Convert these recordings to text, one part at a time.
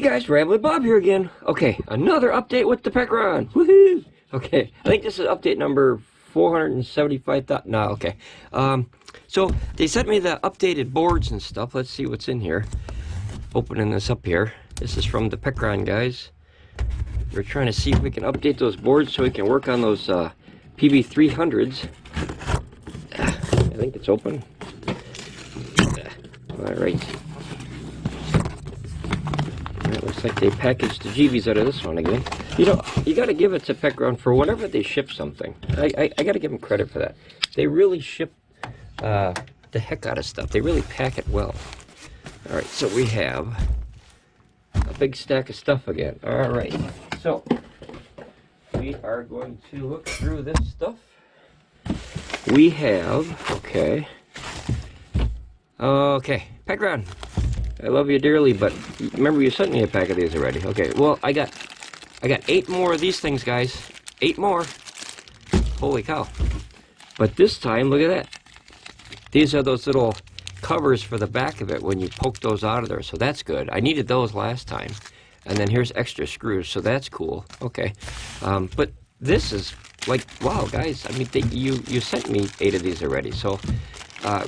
guys, Ramblin Bob here again. Okay, another update with the Pecron. Woohoo! Okay, I think this is update number 475. No, okay. So they sent me the updated boards and stuff. Let's see what's in here. Opening this up here. This is from the Pecron guys. We're trying to see if we can update those boards so we can work on those PB300s. I think it's open. All right. It looks like they packaged the GBs out of this one again. You know, you got to give it to Pecron for whenever they ship something. I got to give them credit for that. They really ship the heck out of stuff. They really pack it well. All right, so we have a big stack of stuff again. All right, so we are going to look through this stuff. We have, okay, Pecron, I love you dearly, but remember you sent me a pack of these already. Okay, well, I got 8 more of these things, guys. 8 more. Holy cow. But this time, look at that. These are those little covers for the back of it when you poke those out of there, so that's good. I needed those last time. And then here's extra screws, so that's cool. Okay. But this is like, wow, guys. I mean, you sent me 8 of these already, so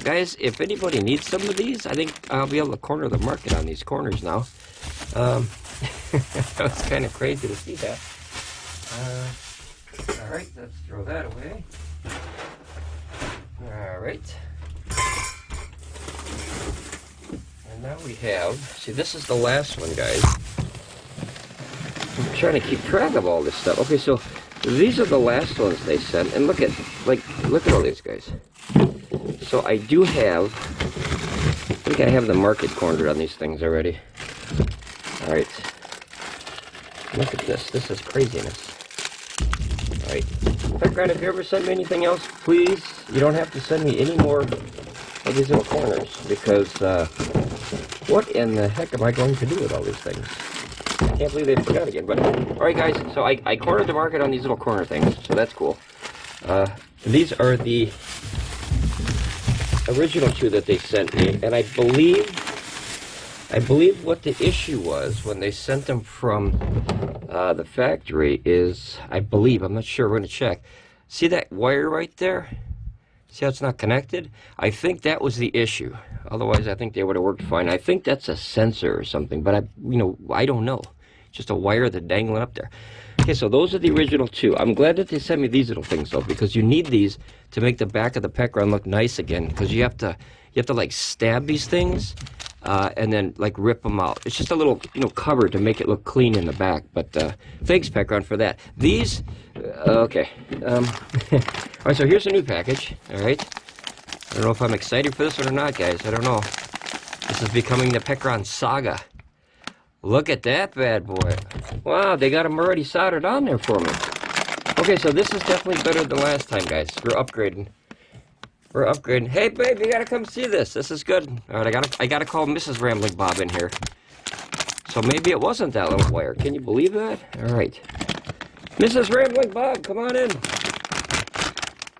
guys, if anybody needs some of these, I think I'll be able to corner the market on these corners now. That was kind of crazy to see that. All right, let's throw that away. All right. And now we have, see, this is the last one, guys. I'm trying to keep track of all this stuff. Okay, so these are the last ones they sent, and look at all these guys. So I do have, I think I have the market cornered on these things already. All right, look at this. This is craziness. All right, Pecron, if you ever send me anything else, please, you don't have to send me any more of these little corners, because what in the heck am I going to do with all these things? I can't believe they forgot again. But all right, guys, so I cornered the market on these little corner things, so that's cool. These are the original 2 that they sent me, and I believe what the issue was when they sent them from the factory is, I'm not sure, we're going to check. See that wire right there? See how it's not connected? I think that was the issue. Otherwise, I think they would have worked fine. I think that's a sensor or something, but I don't know. Just a wire that's dangling up there. Okay, so those are the original 2. I'm glad that they sent me these little things though, because you need these to make the back of the Pecron look nice again. Because you have to like stab these things and then like rip them out. It's just a little cover to make it look clean in the back. But thanks, Pecron, for that. These, okay. All right, so here's a new package. All right. I don't know if I'm excited for this one or not, guys. I don't know. This is becoming the Pecron saga. Look at that bad boy. Wow, they got them already soldered on there for me. Okay, so this is definitely better than last time, guys. We're upgrading. We're upgrading. Hey, babe, you gotta come see this. This is good. All right, I gotta call Mrs. Ramblin Bob in here. So maybe it wasn't that little wire. Can you believe that? All right. Mrs. Ramblin Bob, come on in.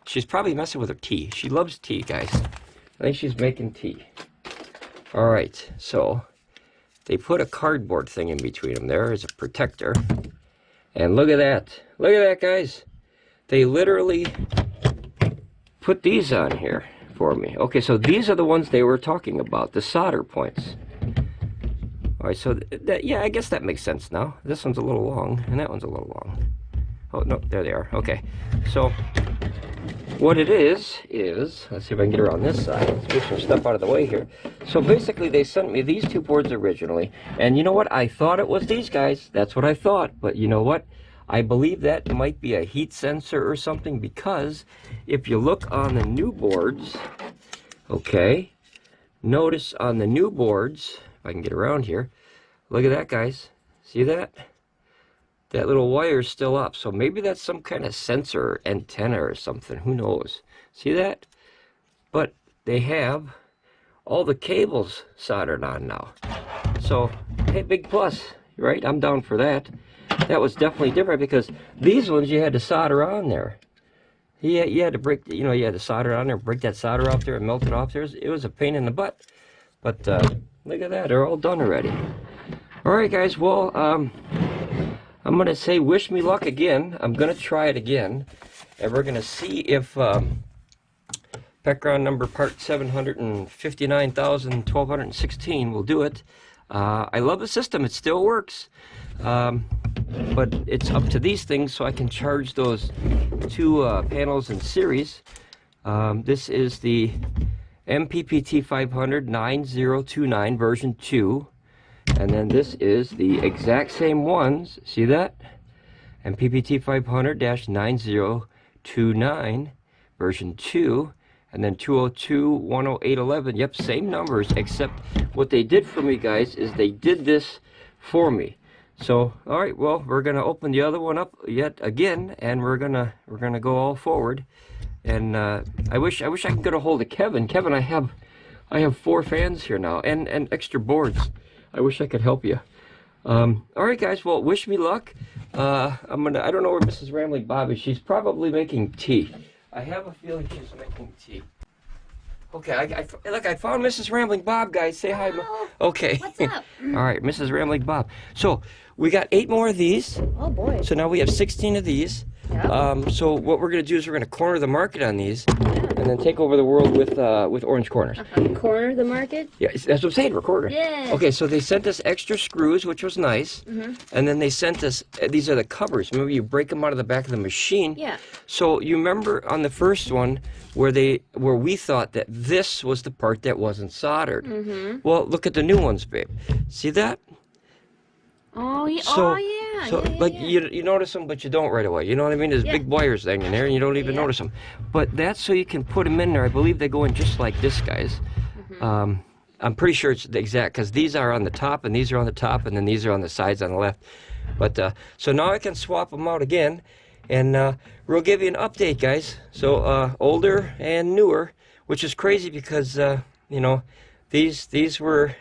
She's probably messing with her tea. She loves tea, guys. I think she's making tea. All right, so they put a cardboard thing in between them there as a protector. And look at that. Look at that, guys. They literally put these on here for me. Okay, so these are the ones they were talking about, the solder points. All right, so yeah, I guess that makes sense now. This one's a little long, and that one's a little long. Oh, no, there they are. Okay, so what it is, let's see if I can get around this side. Let's move some stuff out of the way here. So basically, they sent me these 2 boards originally. And you know what? I thought it was these guys. That's what I thought. But you know what? I believe that might be a heat sensor or something, because if you look on the new boards, okay, notice on the new boards, if I can get around here, look at that, guys. See that? That little wire is still up, so maybe that's some kind of sensor antenna or something. Who knows? See that? But they have all the cables soldered on now. So, hey, big plus, right? I'm down for that. That was definitely different, because these ones you had to solder on there. You had to break, you had to solder on there, break that solder out there and melt it off there. It was a pain in the butt. But look at that, they're all done already. Alright guys, well, I'm going to say wish me luck again. I'm going to try it again. And we're going to see if Pecron number part 759,1216 will do it. I love the system. It still works. But it's up to these things so I can charge those two panels in series. This is the MPPT 500 9029 version 2. And then this is the exact same ones. See that? MPPT 500-9029 version 2. And then 202, 108, 11. Yep, same numbers, except what they did for me, guys, is they did this for me. So, all right, well, we're gonna open the other one up yet again, and we're gonna go all forward. And I wish I could get a hold of Kevin. Kevin, I have 4 fans here now, and extra boards. I wish I could help you. All right, guys. Well, wish me luck. I don't know where Mrs. Ramblin Bob is. She's probably making tea. I have a feeling she's making tea. Okay, look, I found Mrs. Ramblin Bob, guys. Say hi. Hello. Okay. What's up? All right, Mrs. Ramblin Bob. So we got 8 more of these. Oh boy. So now we have 16 of these. Yep. So what we're gonna do is we're gonna corner the market on these, and then take over the world with orange corners. Corner the market? Yeah, that's what I'm saying. We're cornering. Yeah. Okay, so they sent us extra screws, which was nice, and then they sent us these are the covers. Remember, you break them out of the back of the machine. Yeah. So you remember on the first one where we thought that this was the part that wasn't soldered. Well, look at the new ones, babe. See that? Oh yeah. So, oh yeah. So like you notice them, but you don't right away. You know what I mean? There's big wires hanging there, and you don't even notice them. But that's so you can put them in there. I believe they go in just like this, guys. I'm pretty sure it's the exact, because these are on the top, and these are on the top, and then these are on the sides on the left. But so now I can swap them out again, and we'll give you an update, guys. So older and newer, which is crazy because you know, these were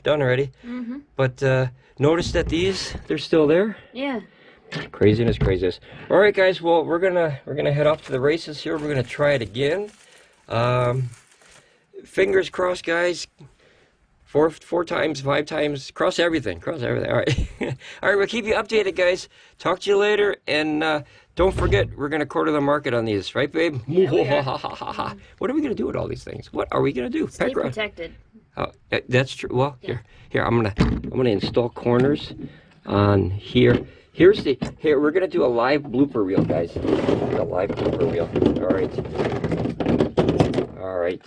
done already. But notice that they're still there. Yeah. Craziness. All right, guys. Well, we're gonna head off to the races here. We're gonna try it again. Fingers crossed, guys. 4 times, 5 times. Cross everything. All right. All right. We'll keep you updated, guys. Talk to you later. And don't forget, we're gonna corner the market on these, right, babe? Yeah, we are. What are we gonna do with all these things? What are we gonna do? Stay protected. That's true. Well, here. I'm gonna install corners on here. Here we're gonna do a live blooper reel, guys. A live blooper reel. All right.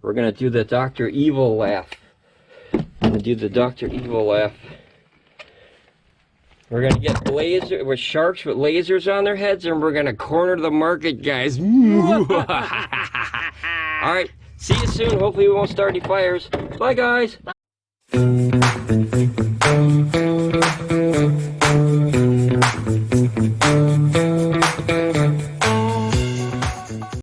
We're gonna do the Dr. Evil laugh. We're gonna get with sharks with lasers on their heads, and we're gonna corner the market, guys. All right. See you soon. Hopefully we won't start any fires. Bye, guys. Bye.